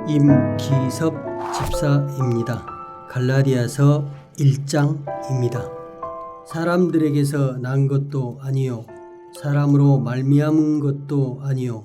임기섭 집사입니다. 갈라디아서 1장입니다. 사람들에게서 난 것도 아니요 사람으로 말미암은 것도 아니요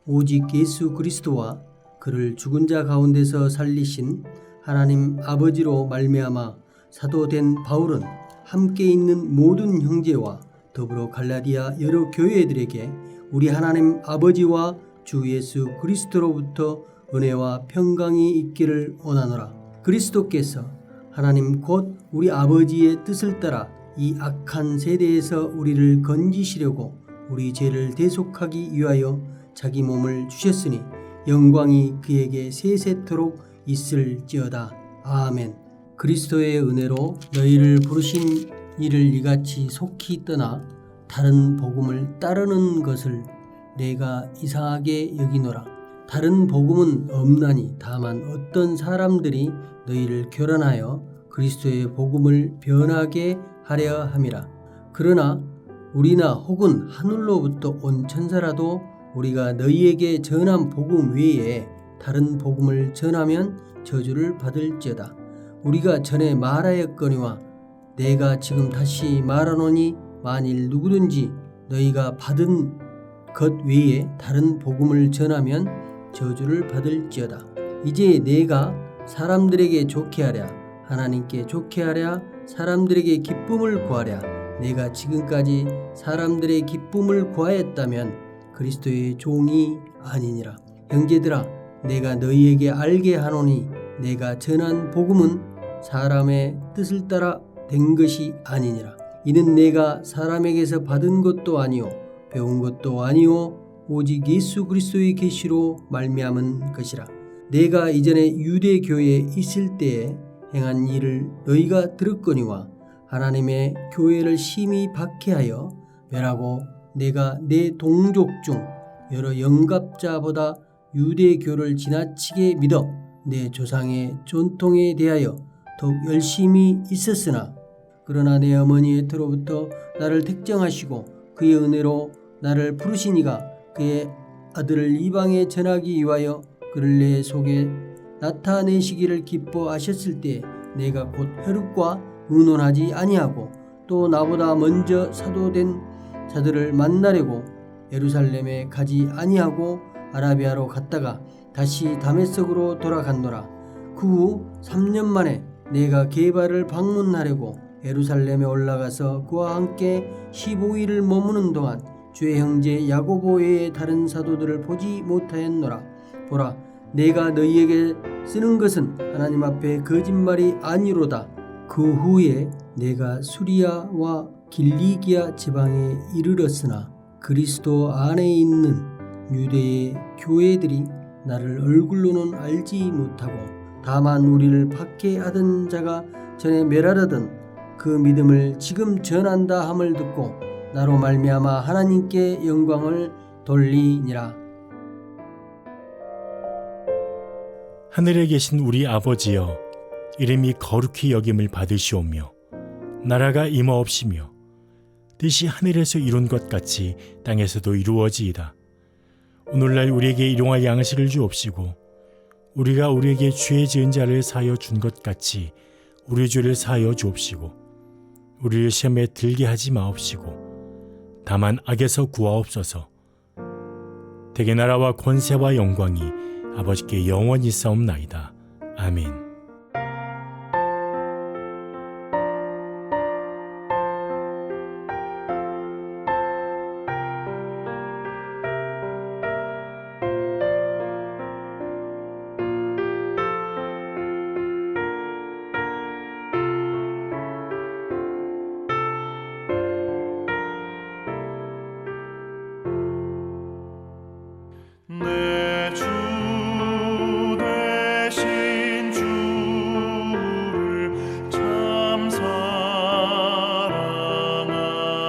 오직 예수 그리스도와 그를 죽은 자 가운데서 살리신 하나님 아버지로 말미암아 사도된 바울은 함께 있는 모든 형제와 더불어 갈라디아 여러 교회들에게 우리 하나님 아버지와 주 예수 그리스도로부터 은혜와 평강이 있기를 원하노라. 그리스도께서 하나님 곧 우리 아버지의 뜻을 따라 이 악한 세대에서 우리를 건지시려고 우리 죄를 대속하기 위하여 자기 몸을 주셨으니 영광이 그에게 세세토록 있을지어다. 아멘. 그리스도의 은혜로 너희를 부르신 이를 이같이 속히 떠나 다른 복음을 따르는 것을 내가 이상하게 여기노라. 다른 복음은 없나니 다만 어떤 사람들이 너희를 교란하여 그리스도의 복음을 변하게 하려 함이라. 그러나 우리나 혹은 하늘로부터 온 천사라도 우리가 너희에게 전한 복음 외에 다른 복음을 전하면 저주를 받을지어다. 우리가 전에 말하였거니와 내가 지금 다시 말하노니 만일 누구든지 너희가 받은 것 외에 다른 복음을 전하면 저주를 받을지어다. 이제 내가 사람들에게 좋게 하랴 하나님께 좋게 하랴 사람들에게 기쁨을 구하랴 내가 지금까지 사람들의 기쁨을 구하였다면 그리스도의 종이 아니니라. 형제들아 내가 너희에게 알게 하노니 내가 전한 복음은 사람의 뜻을 따라 된 것이 아니니라. 이는 내가 사람에게서 받은 것도 아니요 배운 것도 아니요 오직 예수 그리스도의 계시로 말미암은 것이라. 내가 이전에 유대 교회에 있을 때에 행한 일을 너희가 들었거니와 하나님의 교회를 심히 박해하여 멸하고 내가 내 동족 중 여러 영갑자보다 유대교를 지나치게 믿어 내 조상의 전통에 대하여 더욱 열심히 있었으나 그러나 내 어머니의 터로부터 나를 택정하시고 그의 은혜로 나를 부르시니가 그의 아들을 이방에 전하기 위하여 그를 내 속에 나타내시기를 기뻐하셨을 때 내가 곧 혈육과 의논하지 아니하고 또 나보다 먼저 사도된 자들을 만나려고 예루살렘에 가지 아니하고 아라비아로 갔다가 다시 다메섹으로 돌아갔노라. 그 후 3년 만에 내가 게바를 방문하려고 예루살렘에 올라가서 그와 함께 15일을 머무는 동안 주의 형제 야고보 외의 다른 사도들을 보지 못하였노라. 보라 내가 너희에게 쓰는 것은 하나님 앞에 거짓말이 아니로다. 그 후에 내가 수리아와 길리기아 지방에 이르렀으나 그리스도 안에 있는 유대의 교회들이 나를 얼굴로는 알지 못하고 다만 우리를 박해하던 자가 전에 멸하려던 그 믿음을 지금 전한다 함을 듣고 나로 말미암아 하나님께 영광을 돌리니라. 하늘에 계신 우리 아버지여 이름이 거룩히 여김을 받으시오며 나라가 임하옵시며 뜻이 하늘에서 이룬 것 같이 땅에서도 이루어지이다. 오늘날 우리에게 일용할 양식을 주옵시고 우리가 우리에게 죄 지은 자를 사하여 준 것 같이 우리 죄를 사하여 주옵시고 우리를 시험에 들게 하지 마옵시고 다만 악에서 구하옵소서. 대개 나라와 권세와 영광이 아버지께 영원히 싸움나이다. 아멘. 내 주 대신 주를 참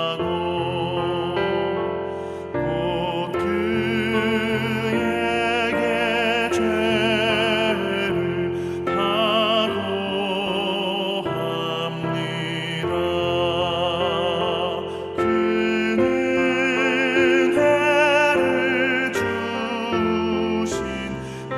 사랑하고 곧 그에게 죄를 다고 합니다. 그는 해를 주신 내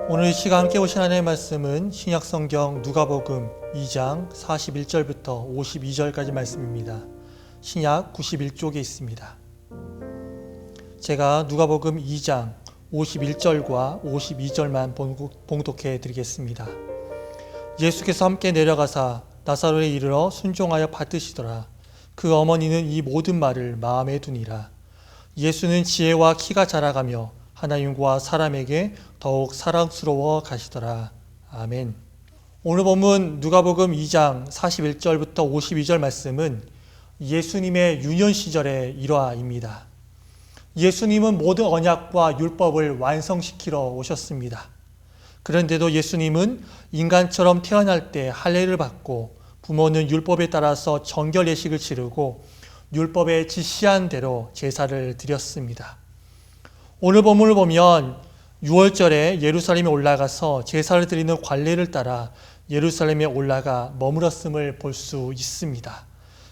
오늘 이 시간 함께 보신 하나님의 말씀은 신약성경 누가복음 2장 41절부터 52절까지 말씀입니다. 신약 91쪽에 있습니다. 제가 누가복음 2장 51절과 52절만 봉독해 드리겠습니다. 예수께서 함께 내려가사 나사로에 이르러 순종하여 받으시더라. 그 어머니는 이 모든 말을 마음에 두니라. 예수는 지혜와 키가 자라가며 하나님과 사람에게 더욱 사랑스러워 가시더라. 아멘. 오늘 본문 누가복음 2장 41절부터 52절 말씀은 예수님의 유년 시절의 일화입니다. 예수님은 모든 언약과 율법을 완성시키러 오셨습니다. 그런데도 예수님은 인간처럼 태어날 때 할례를 받고 부모는 율법에 따라서 정결 예식을 치르고 율법에 지시한 대로 제사를 드렸습니다. 오늘 본문을 보면 6월절에 예루살렘에 올라가서 제사를 드리는 관례를 따라 예루살렘에 올라가 머물었음을 볼 수 있습니다.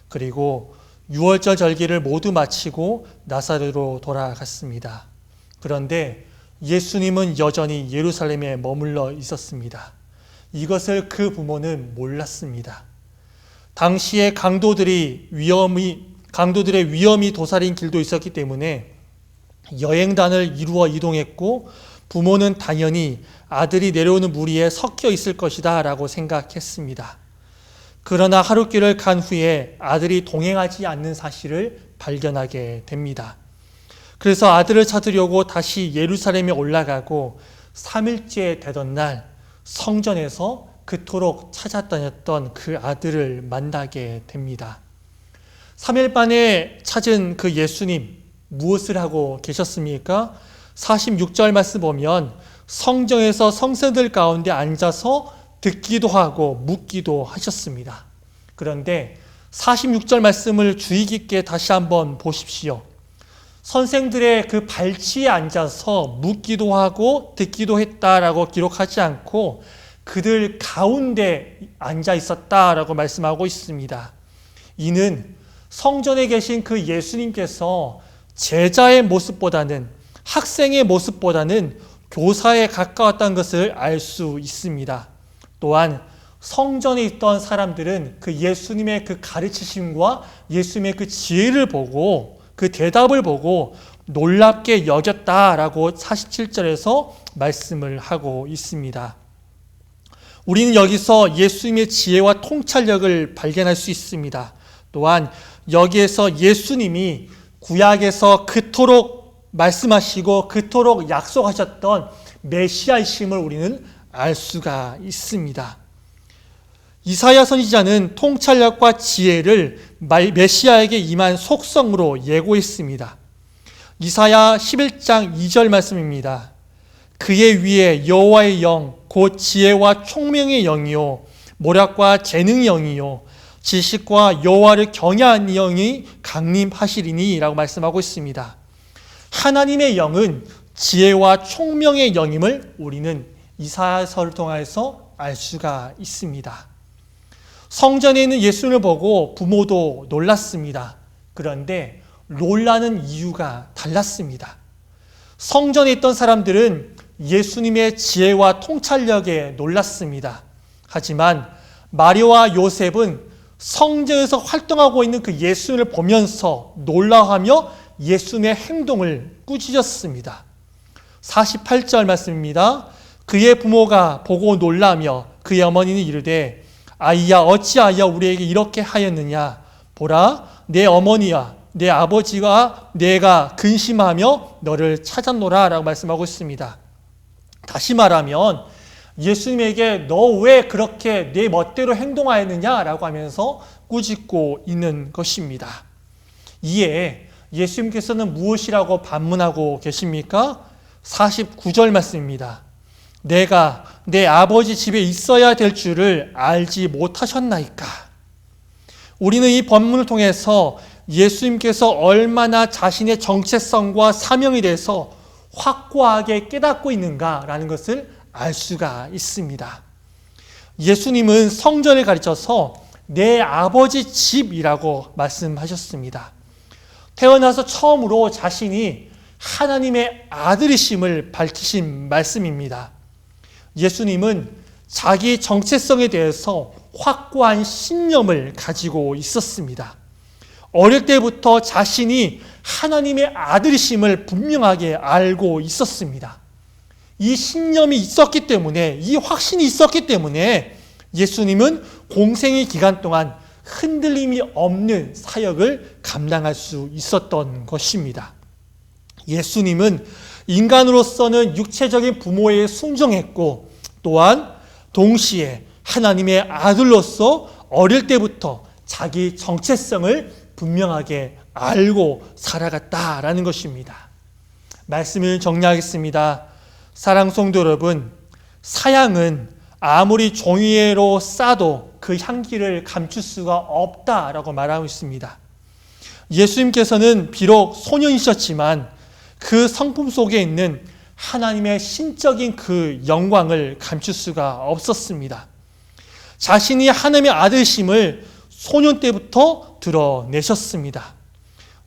그리고 6월절 절기를 모두 마치고 나사렛으로 돌아갔습니다. 그런데 예수님은 여전히 예루살렘에 머물러 있었습니다. 이것을 그 부모는 몰랐습니다. 당시에 강도들의 위험이 도사린 길도 있었기 때문에 여행단을 이루어 이동했고 부모는 당연히 아들이 내려오는 무리에 섞여 있을 것이다 라고 생각했습니다. 그러나 하룻길을 간 후에 아들이 동행하지 않는 사실을 발견하게 됩니다. 그래서 아들을 찾으려고 다시 예루살렘에 올라가고 3일째 되던 날 성전에서 그토록 찾아다녔던 그 아들을 만나게 됩니다. 3일 만에 찾은 그 예수님 무엇을 하고 계셨습니까? 46절 말씀 보면 성전에서 성생들 가운데 앉아서 듣기도 하고 묻기도 하셨습니다. 그런데 46절 말씀을 주의 깊게 다시 한번 보십시오. 선생들의 그 발치에 앉아서 묻기도 하고 듣기도 했다라고 기록하지 않고 그들 가운데 앉아 있었다라고 말씀하고 있습니다. 이는 성전에 계신 그 예수님께서 제자의 모습보다는 학생의 모습보다는 교사에 가까웠다는 것을 알 수 있습니다. 또한 성전에 있던 사람들은 그 예수님의 그 가르치심과 예수님의 그 지혜를 보고 그 대답을 보고 놀랍게 여겼다라고 47절에서 말씀을 하고 있습니다. 우리는 여기서 예수님의 지혜와 통찰력을 발견할 수 있습니다. 또한 여기에서 예수님이 구약에서 그토록 말씀하시고 그토록 약속하셨던 메시아이심을 우리는 알 수가 있습니다. 이사야 선지자는 통찰력과 지혜를 메시아에게 임한 속성으로 예고했습니다. 이사야 11장 2절 말씀입니다. 그의 위에 여호와의 영, 곧 지혜와 총명의 영이요 모략과 재능의 영이요 지식과 여호와를 경외하는 영이 강림하시리니 라고 말씀하고 있습니다. 하나님의 영은 지혜와 총명의 영임을 우리는 이사야서를 통해서 알 수가 있습니다. 성전에 있는 예수님을 보고 부모도 놀랐습니다. 그런데 놀라는 이유가 달랐습니다. 성전에 있던 사람들은 예수님의 지혜와 통찰력에 놀랐습니다. 하지만 마리아와 요셉은 성전에서 활동하고 있는 그 예수님을 보면서 놀라하며 예수님의 행동을 꾸짖었습니다. 48절 말씀입니다. 그의 부모가 보고 놀라며 그의 어머니는 이르되 아이야 어찌하여 우리에게 이렇게 하였느냐 보라 내 어머니와 내 아버지가 내가 근심하며 너를 찾았노라 라고 말씀하고 있습니다. 다시 말하면 예수님에게 너 왜 그렇게 내 멋대로 행동하였느냐라고 하면서 꾸짖고 있는 것입니다. 이에 예수님께서는 무엇이라고 반문하고 계십니까? 49절 말씀입니다. 내가 내 아버지 집에 있어야 될 줄을 알지 못하셨나이까? 우리는 이 본문을 통해서 예수님께서 얼마나 자신의 정체성과 사명에 대해서 확고하게 깨닫고 있는가라는 것을 알 수가 있습니다. 예수님은 성전을 가르쳐서 내 아버지 집이라고 말씀하셨습니다. 태어나서 처음으로 자신이 하나님의 아들이심을 밝히신 말씀입니다. 예수님은 자기 정체성에 대해서 확고한 신념을 가지고 있었습니다. 어릴 때부터 자신이 하나님의 아들이심을 분명하게 알고 있었습니다. 이 신념이 있었기 때문에, 이 확신이 있었기 때문에 예수님은 공생의 기간 동안 흔들림이 없는 사역을 감당할 수 있었던 것입니다. 예수님은 인간으로서는 육체적인 부모에 순종했고, 또한 동시에 하나님의 아들로서 어릴 때부터 자기 정체성을 분명하게 알고 살아갔다라는 것입니다. 말씀을 정리하겠습니다. 사랑하는 성도 여러분, 사양은 아무리 종이로 싸도 그 향기를 감출 수가 없다라고 말하고 있습니다. 예수님께서는 비록 소년이셨지만 그 성품 속에 있는 하나님의 신적인 그 영광을 감출 수가 없었습니다. 자신이 하나님의 아들심을 소년 때부터 드러내셨습니다.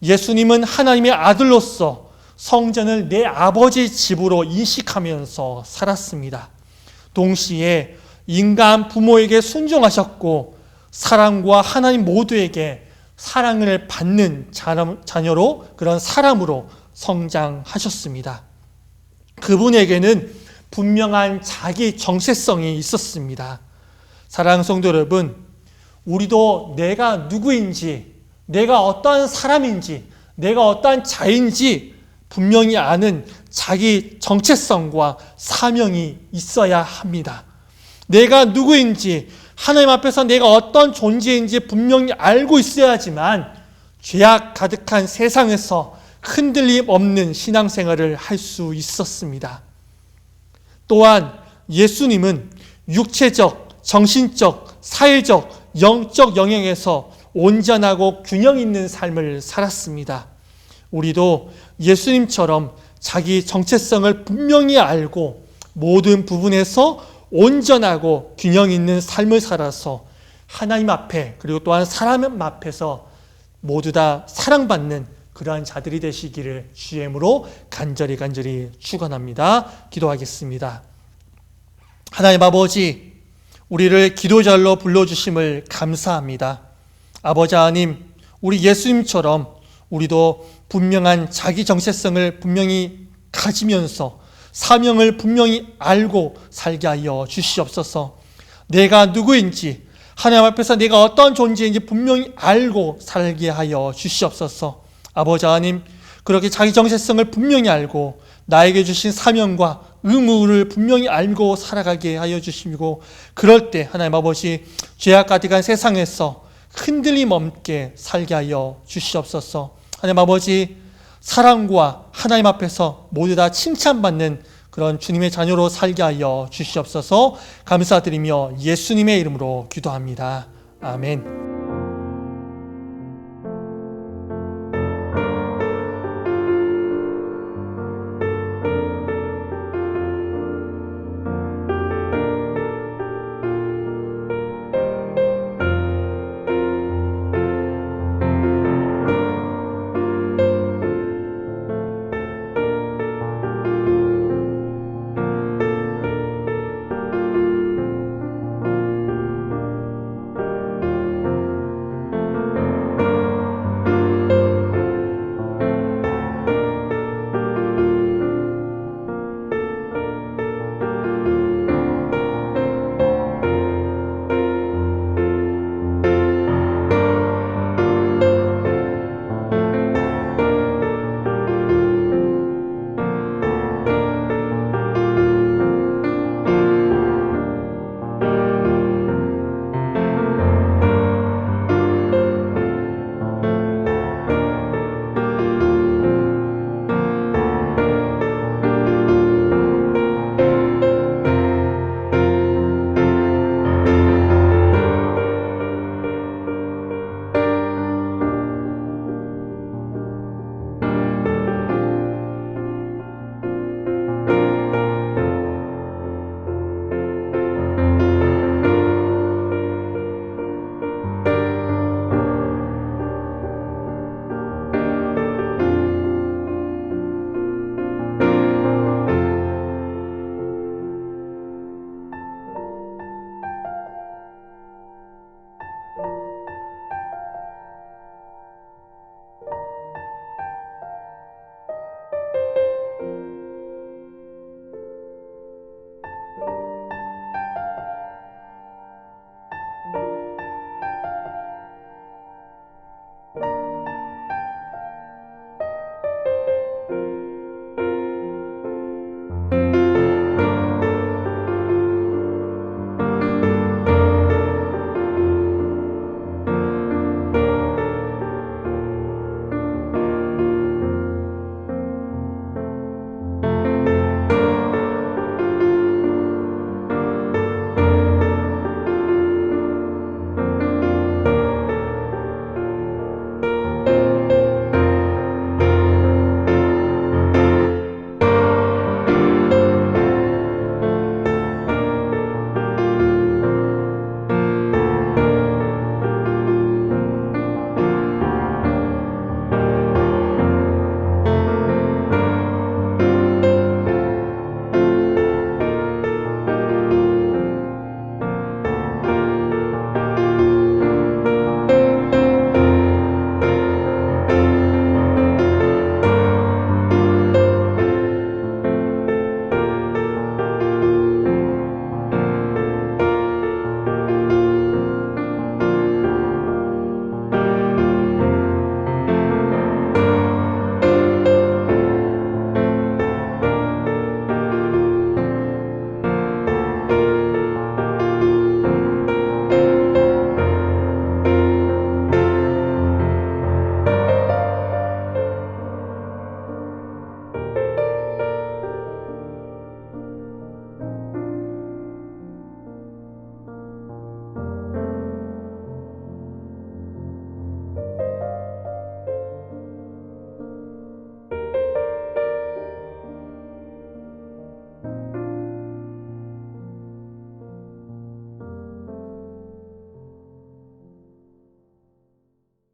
예수님은 하나님의 아들로서 성전을 내 아버지 집으로 인식하면서 살았습니다. 동시에 인간 부모에게 순종하셨고, 사랑과 하나님 모두에게 사랑을 받는 자녀로, 그런 사람으로 성장하셨습니다. 그분에게는 분명한 자기 정체성이 있었습니다. 사랑하는 성도 여러분, 우리도 내가 누구인지, 내가 어떠한 사람인지, 내가 어떠한 자인지 분명히 아는 자기 정체성과 사명이 있어야 합니다. 내가 누구인지, 하나님 앞에서 내가 어떤 존재인지 분명히 알고 있어야지만 죄악 가득한 세상에서 흔들림 없는 신앙생활을 할 수 있었습니다. 또한 예수님은 육체적, 정신적, 사회적, 영적 영역에서 온전하고 균형 있는 삶을 살았습니다. 우리도 예수님처럼 자기 정체성을 분명히 알고 모든 부분에서 온전하고 균형 있는 삶을 살아서 하나님 앞에, 그리고 또한 사람 앞에서 모두 다 사랑받는 그러한 자들이 되시기를 주의 이름으로 간절히 축원합니다. 기도하겠습니다. 하나님 아버지, 우리를 기도자로 불러주심을 감사합니다. 아버지 하나님, 우리 예수님처럼 우리도 분명한 자기 정체성을 분명히 가지면서 사명을 분명히 알고 살게 하여 주시옵소서. 내가 누구인지, 하나님 앞에서 내가 어떤 존재인지 분명히 알고 살게 하여 주시옵소서. 아버지 하나님, 그렇게 자기 정체성을 분명히 알고 나에게 주신 사명과 의무를 분명히 알고 살아가게 하여 주시고, 그럴 때 하나님 아버지, 죄악 가득한 세상에서 흔들림 없게 살게 하여 주시옵소서. 하나님 아버지, 사랑과 하나님 앞에서 모두 다 칭찬받는 그런 주님의 자녀로 살게 하여 주시옵소서. 감사드리며 예수님의 이름으로 기도합니다. 아멘.